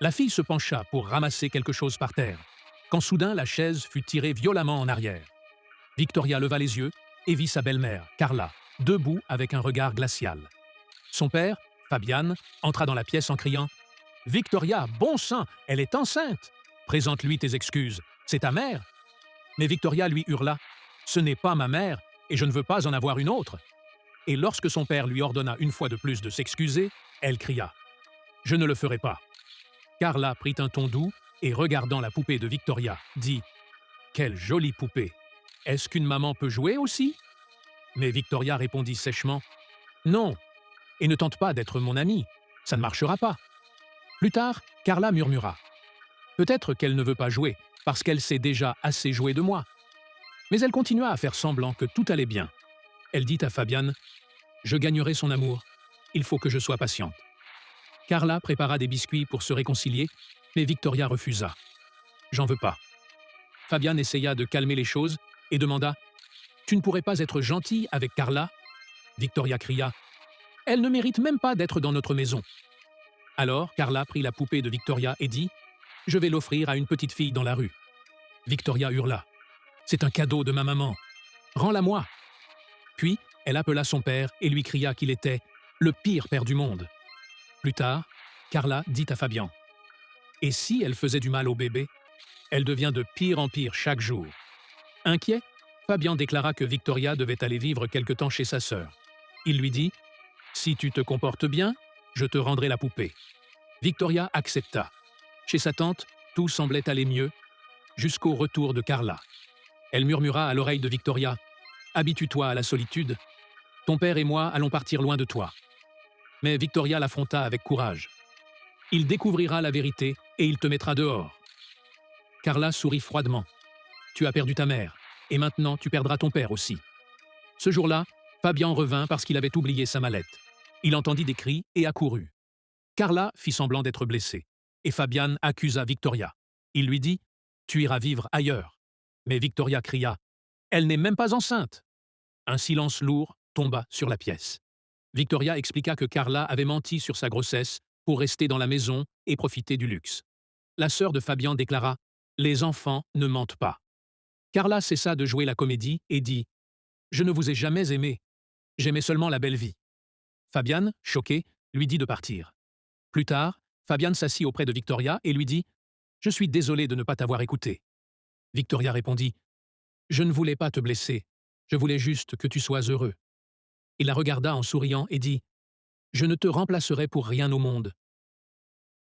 La fille se pencha pour ramasser quelque chose par terre, quand soudain la chaise fut tirée violemment en arrière. Victoria leva les yeux et vit sa belle-mère, Carla, debout avec un regard glacial. Son père, Fabian, entra dans la pièce en criant « Victoria, bon sang, elle est enceinte! Présente-lui tes excuses, c'est ta mère !» Mais Victoria lui hurla « Ce n'est pas ma mère, et je ne veux pas en avoir une autre !» Et lorsque son père lui ordonna une fois de plus de s'excuser, elle cria « Je ne le ferai pas !» Carla prit un ton doux et, regardant la poupée de Victoria, dit « Quelle jolie poupée! Est-ce qu'une maman peut jouer aussi ?» Mais Victoria répondit sèchement « Non, et ne tente pas d'être mon amie, ça ne marchera pas. » Plus tard, Carla murmura « Peut-être qu'elle ne veut pas jouer, parce qu'elle sait déjà assez jouer de moi. » Mais elle continua à faire semblant que tout allait bien. Elle dit à Fabian « Je gagnerai son amour, il faut que je sois patiente. » Carla prépara des biscuits pour se réconcilier, mais Victoria refusa. « J'en veux pas. » Fabian essaya de calmer les choses et demanda « Tu ne pourrais pas être gentille avec Carla ?» Victoria cria « Elle ne mérite même pas d'être dans notre maison. » Alors Carla prit la poupée de Victoria et dit « Je vais l'offrir à une petite fille dans la rue. » Victoria hurla « C'est un cadeau de ma maman. Rends-la-moi !» Puis elle appela son père et lui cria qu'il était le pire père du monde. Plus tard, Carla dit à Fabian « Et si elle faisait du mal au bébé? Elle devient de pire en pire chaque jour. » Inquiet, Fabian déclara que Victoria devait aller vivre quelque temps chez sa sœur. Il lui dit « Si tu te comportes bien, je te rendrai la poupée. » Victoria accepta. Chez sa tante, tout semblait aller mieux, jusqu'au retour de Carla. Elle murmura à l'oreille de Victoria « Habitue-toi à la solitude. Ton père et moi allons partir loin de toi. » Mais Victoria l'affronta avec courage. « Il découvrira la vérité et il te mettra dehors. » Carla sourit froidement. « Tu as perdu ta mère, et maintenant tu perdras ton père aussi. » Ce jour-là, Fabian revint parce qu'il avait oublié sa mallette. Il entendit des cris et accourut. Carla fit semblant d'être blessée, et Fabian accusa Victoria. Il lui dit « Tu iras vivre ailleurs. » Mais Victoria cria « Elle n'est même pas enceinte !» Un silence lourd tomba sur la pièce. Victoria expliqua que Carla avait menti sur sa grossesse pour rester dans la maison et profiter du luxe. La sœur de Fabian déclara « Les enfants ne mentent pas. » Carla cessa de jouer la comédie et dit « Je ne vous ai jamais aimé. J'aimais seulement la belle vie. » Fabian, choqué, lui dit de partir. Plus tard, Fabian s'assit auprès de Victoria et lui dit « Je suis désolé de ne pas t'avoir écouté. » Victoria répondit « Je ne voulais pas te blesser. Je voulais juste que tu sois heureux. » Il la regarda en souriant et dit « Je ne te remplacerai pour rien au monde.